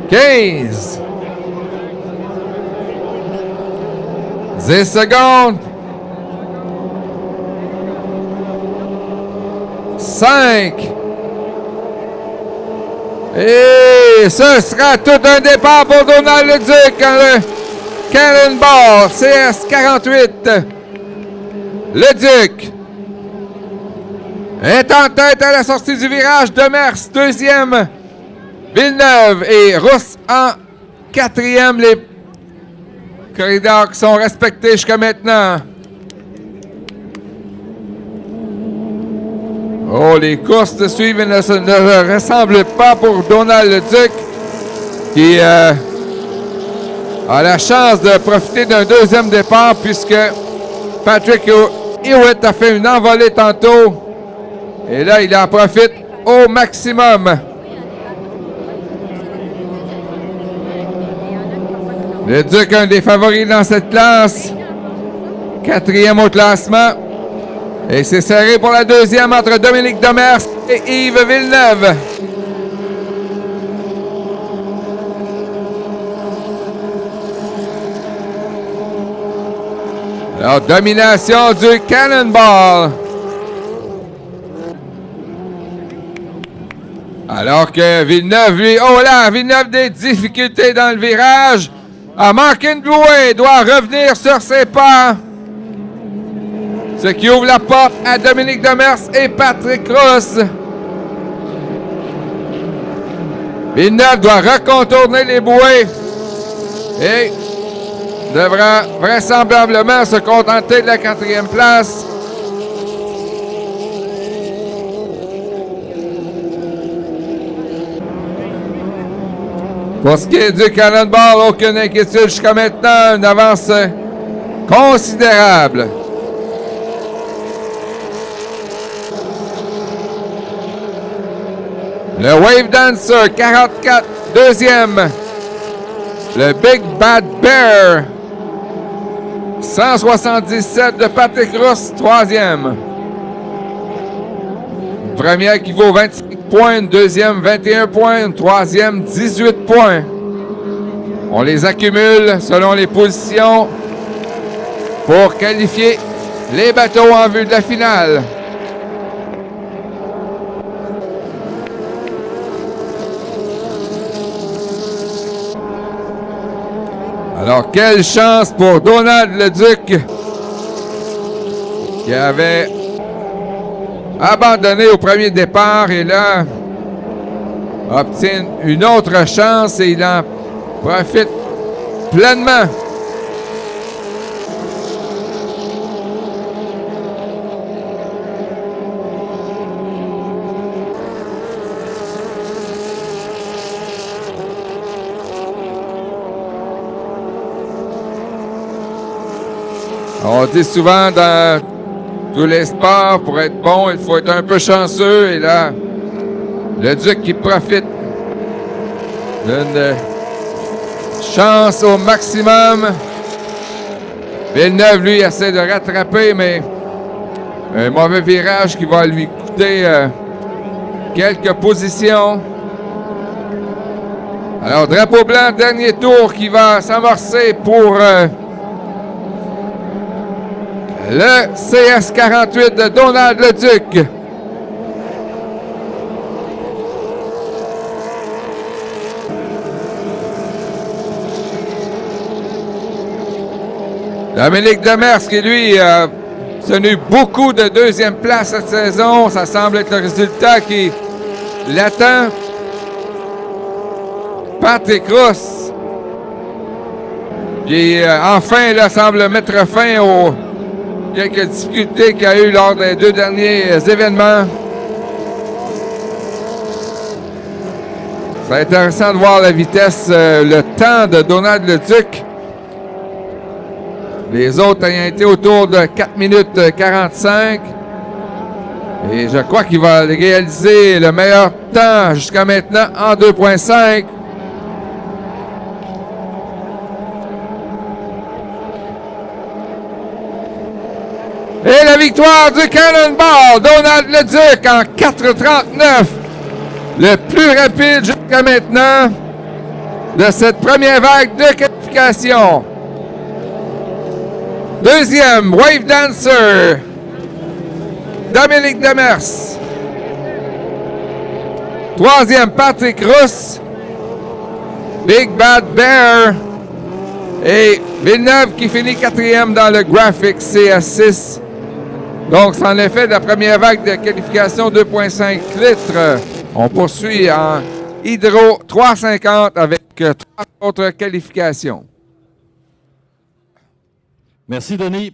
15. 10 secondes. 5. Et ce sera tout un départ pour Donald Leduc dans le Cannonball CS48. Leduc est en tête à la sortie du virage. Demers, deuxième. Villeneuve et Rousse en quatrième. Les corridors qui sont respectés jusqu'à maintenant. Oh, les courses de suivre ne ressemblent pas pour Donald Leduc qui a la chance de profiter d'un deuxième départ puisque Patrick Hewitt a fait une envolée tantôt et là il en profite au maximum. Leduc, un des favoris dans cette classe, quatrième au classement. Et c'est serré pour la deuxième entre Dominique Demers et Yves Villeneuve. Alors, domination du Cannonball. Alors que Villeneuve, lui, oh là, Villeneuve des difficultés dans le virage. Martin Drouin doit revenir sur ses pas. Ce qui ouvre la porte à Dominique Demers et Patrick Rousse. Villeneuve doit recontourner les bouées et devra vraisemblablement se contenter de la quatrième place. Pour ce qui est du Cannonball, aucune inquiétude jusqu'à maintenant, une avance considérable. Le Wave Dancer, 44, deuxième. Le Big Bad Bear, 177 de Patrick Rousse, troisième. Première qui vaut 25 points, une deuxième 21 points, une troisième 18 points. On les accumule selon les positions pour qualifier les bateaux en vue de la finale. Alors, quelle chance pour Donald Leduc qui avait abandonné au premier départ et là obtient une autre chance et il en profite pleinement. On dit souvent dans tous les sports, pour être bon, il faut être un peu chanceux. Et là, Leduc qui profite d'une chance au maximum. Villeneuve, lui, essaie de rattraper, mais un mauvais virage qui va lui coûter quelques positions. Alors, drapeau blanc, dernier tour qui va s'amorcer pour le CS48 de Donald Leduc. Dominique Demers qui, lui, a tenu beaucoup de deuxième place cette saison. Ça semble être le résultat qui l'attend. Patrick Rousse qui, enfin, là, semble mettre fin aux quelques difficultés qu'il y a eu lors des deux derniers événements. C'est intéressant de voir la vitesse, le temps de Donald Leduc. Les autres ayant été autour de 4 minutes 45. Et je crois qu'il va réaliser le meilleur temps jusqu'à maintenant en 2.5. Et la victoire du Cannonball, Donald Leduc en 4.39. Le plus rapide jusqu'à maintenant. de cette première vague de qualification. Deuxième, Wave Dancer, Dominique Demers. Troisième, Patrick Rousse, Big Bad Bear. Et Villeneuve qui finit quatrième dans le Graphic CS6. Donc, c'en est fait de la première vague de qualification 2,5 litres. On poursuit en Hydro 350 avec 3 autres qualifications. Merci, Denis.